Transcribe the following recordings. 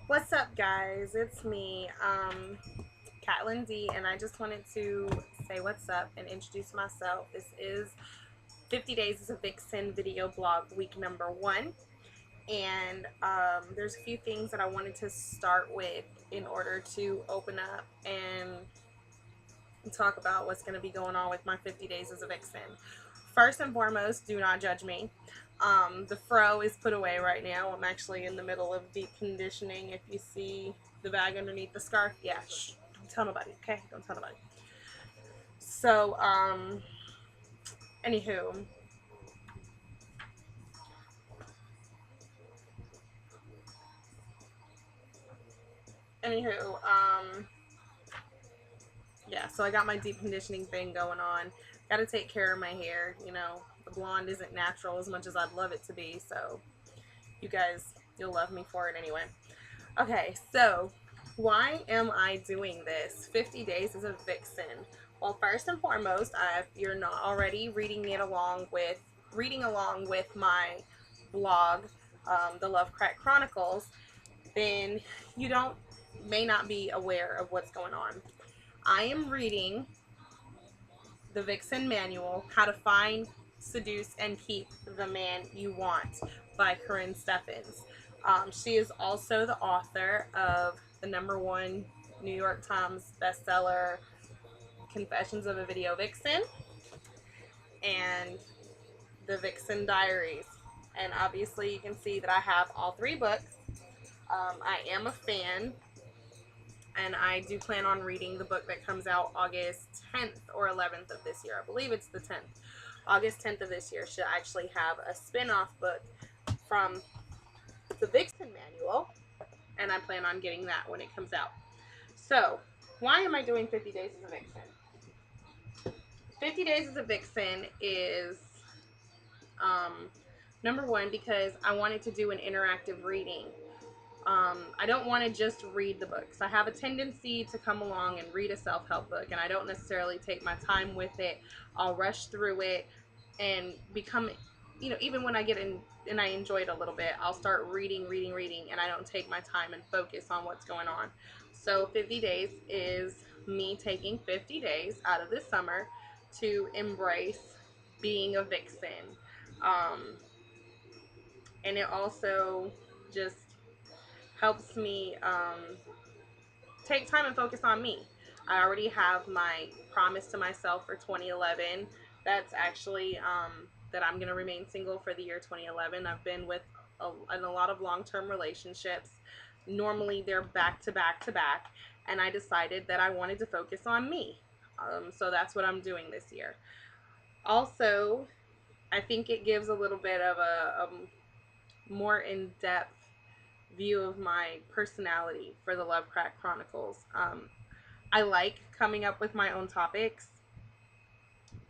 What's up, guys? It's me, Kat-Lyn D, and I just wanted to say what's up and introduce myself. This is 50 Days as a Vixen video blog week number 1, and there's a few things that I wanted to start with in order to open up and talk about what's going to be going on with my 50 Days as a Vixen. First and foremost, do not judge me. The fro is put away right now. I'm actually in the middle of deep conditioning. If you see the bag underneath the scarf, yeah, shh, don't tell nobody, okay? Don't tell nobody. So, anywho, anywho, yeah, so I got my deep conditioning thing going on. Got to take care of my hair. You know, the blonde isn't natural as much as I'd love it to be, so you guys, you'll love me for it anyway. Okay, so why am I doing this? 50 Days as a Vixen. Well, first and foremost, if you're not already reading along with my blog, The Lovecraft Chronicles, then you may not be aware of what's going on. I am reading the Vixen Manual, How to Find, Seduce, and Keep the Man You Want by Karrine Steffans. She is also the author of the #1 New York Times bestseller, Confessions of a Video Vixen, and the Vixen Diaries. And obviously you can see that I have all 3 books. I am a fan, and I do plan on reading the book that comes out August 10th or 11th of this year. I believe it's the 10th. August 10th of this year should actually have a spin-off book from the Vixen Manual, and I plan on getting that when it comes out. So, why am I doing 50 Days as a Vixen? 50 Days as a Vixen is #1 because I wanted to do an interactive reading. I don't want to just read the books. I have a tendency to come along and read a self-help book, and I don't necessarily take my time with it. I'll rush through it and become, even when I get in and I enjoy it a little bit, I'll start reading, and I don't take my time and focus on what's going on. So 50 Days is me taking 50 days out of the summer to embrace being a vixen. And it also just helps me take time and focus on me. I already have my promise to myself for 2011. That's actually that I'm going to remain single for the year 2011. I've been in a lot of long-term relationships. Normally they're back to back to back, and I decided that I wanted to focus on me. So that's what I'm doing this year. Also, I think it gives a little bit of a more in-depth view of my personality for the Lovecraft Chronicles. I like coming up with my own topics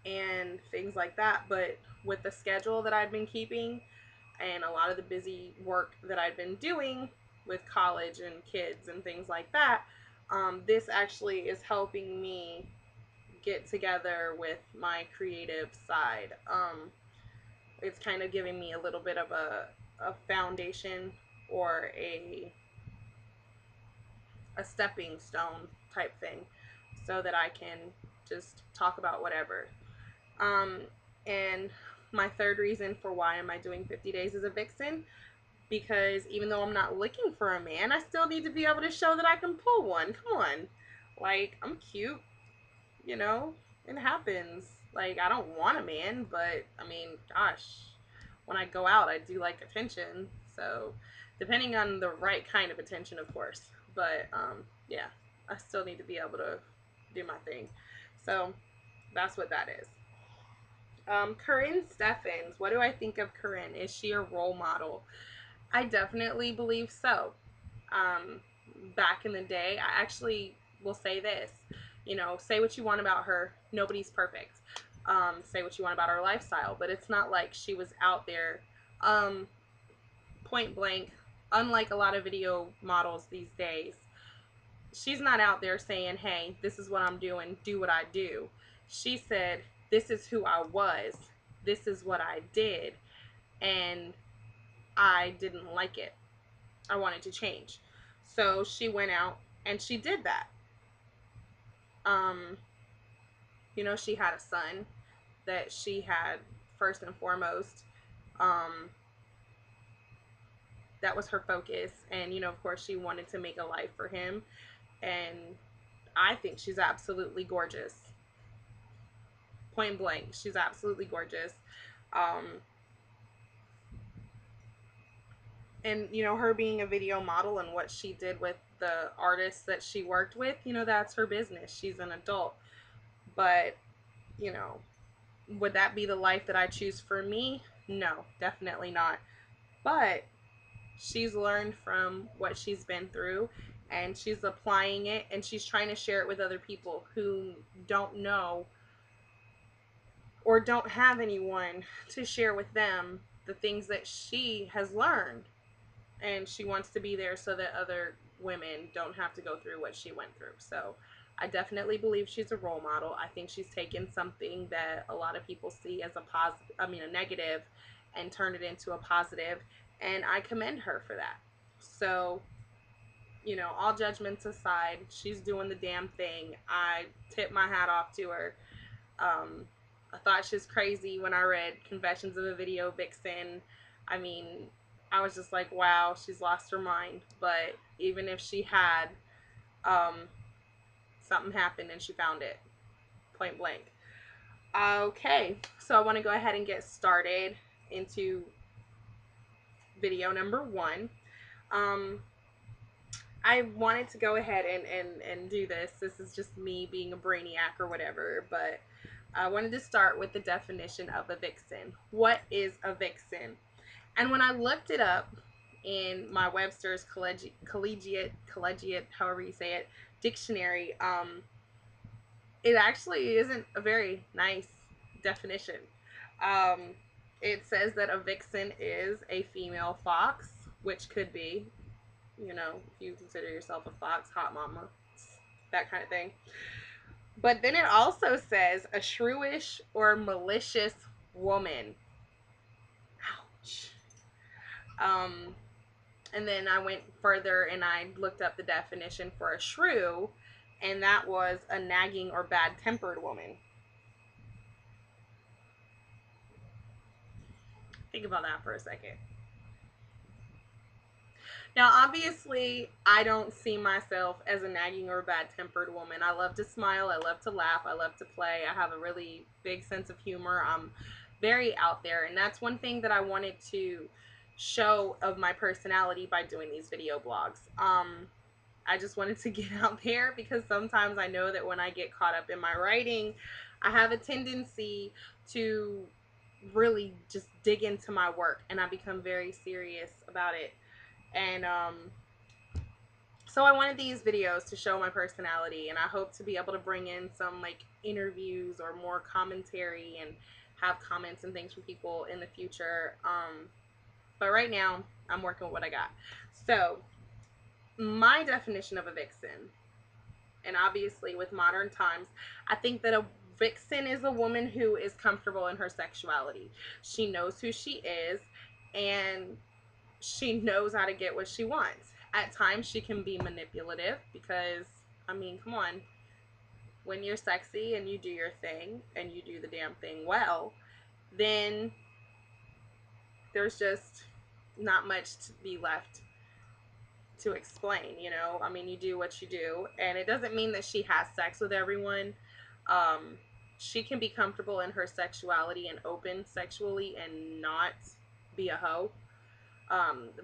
and things like that, but with the schedule that I've been keeping and a lot of the busy work that I've been doing with college and kids and things like that, this actually is helping me get together with my creative side. It's kind of giving me a little bit of a foundation or a stepping stone type thing so that I can just talk about whatever. And my third reason for why am I doing 50 Days as a Vixen, because even though I'm not looking for a man, I still need to be able to show that I can pull one. Come on. Like, I'm cute, it happens. Like, I don't want a man, but I mean, gosh, when I go out, I do like attention. So, depending on the right kind of attention, of course. But, yeah, I still need to be able to do my thing. So, that's what that is. Karrine Steffans. What do I think of Karrine? Is she a role model? I definitely believe so. Back in the day, I actually will say this. Say what you want about her. Nobody's perfect. Say what you want about her lifestyle, but it's not like she was out there point blank. Unlike a lot of video models these days, she's not out there saying, hey, this is what I'm doing, do what I do. She said, this is who I was, this is what I did, and I didn't like it. I wanted to change. So she went out and she did that. You know, she had a son that she had, first and foremost. Um, that was her focus. And, you know, of course, she wanted to make a life for him. And I think she's absolutely gorgeous. Point blank, she's absolutely gorgeous. Um, and, you know, her being a video model and what she did with the artists that she worked with, you know, that's her business. She's an adult. But, you know, would that be the life that I choose for me? No, definitely not. But she's learned from what she's been through, and she's applying it, and she's trying to share it with other people who don't know or don't have anyone to share with them the things that she has learned. And she wants to be there so that other women don't have to go through what she went through. So I definitely believe she's a role model. I think she's taken something that a lot of people see as a negative, and turned it into a positive, and I commend her for that. So, you know, all judgments aside, she's doing the damn thing. I tip my hat off to her. I thought she was crazy when I read Confessions of a Video Vixen. I mean, I was just like, wow, she's lost her mind. But even if she had, something happened and she found it. Point blank. Okay, so I want to go ahead and get started into video number 1. I wanted to go ahead and do this. This is just me being a brainiac or whatever, but I wanted to start with the definition of a vixen. What is a vixen? And when I looked it up in my Webster's collegiate, however you say it, dictionary, it actually isn't a very nice definition. It says that a vixen is a female fox, which could be, you know, if you consider yourself a fox, hot mama, that kind of thing. But then it also says a shrewish or malicious woman. Ouch. And then I went further and I looked up the definition for a shrew, and that was a nagging or bad-tempered woman. Think about that for a second. Now, obviously, I don't see myself as a nagging or bad-tempered woman. I love to smile. I love to laugh. I love to play. I have a really big sense of humor. I'm very out there, and that's one thing that I wanted to show of my personality by doing these video blogs. I just wanted to get out there because sometimes I know that when I get caught up in my writing, I have a tendency to really just dig into my work, and I become very serious about it. And so I wanted these videos to show my personality, and I hope to be able to bring in some like interviews or more commentary and have comments and things from people in the future. But right now I'm working with what I got. So my definition of a vixen, and obviously with modern times, I think that a vixen is a woman who is comfortable in her sexuality. She knows who she is, and she knows how to get what she wants. At times she can be manipulative because, I mean, come on. When you're sexy and you do your thing and you do the damn thing well, then there's just not much to be left to explain, you know? I mean, you do what you do, and it doesn't mean that she has sex with everyone. She can be comfortable in her sexuality and open sexually and not be a hoe.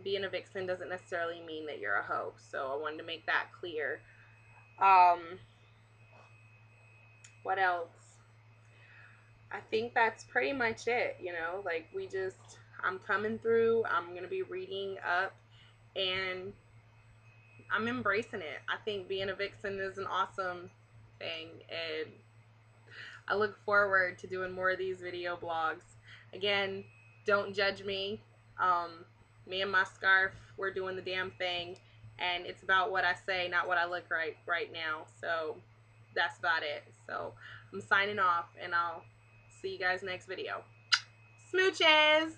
Being a vixen doesn't necessarily mean that you're a hoe, so I wanted to make that clear. What else? I think that's pretty much it, you know, like I'm coming through, I'm going to be reading up, and I'm embracing it. I think being a vixen is an awesome thing, and I look forward to doing more of these video blogs. Again, don't judge me. Me and my scarf, we're doing the damn thing, and it's about what I say, not what I look right now. So that's about it. So I'm signing off, and I'll see you guys next video. Smooches!